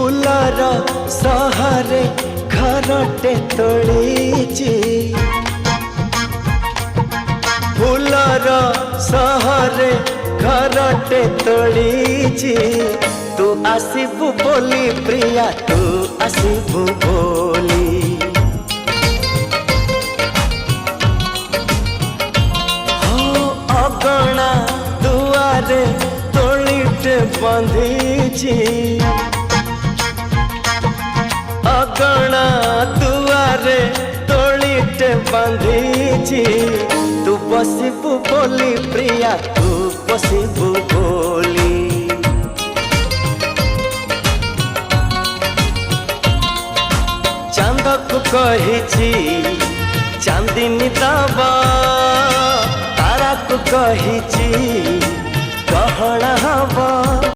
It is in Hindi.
फूलर सहरे घरटे तोड़ीची फूलर सहरे घरटे तोड़ीची तू आसीबु बोली प्रिया तू आसीबु बोली हो अगणा दुआरे तोड़ीटे बंधीची अगणा दुआरे तोड़ीटे बंधीची तू बसिबु बोली प्रिया तू बसिबु बोली चांद को कही चांदिनी दबा तारा को कही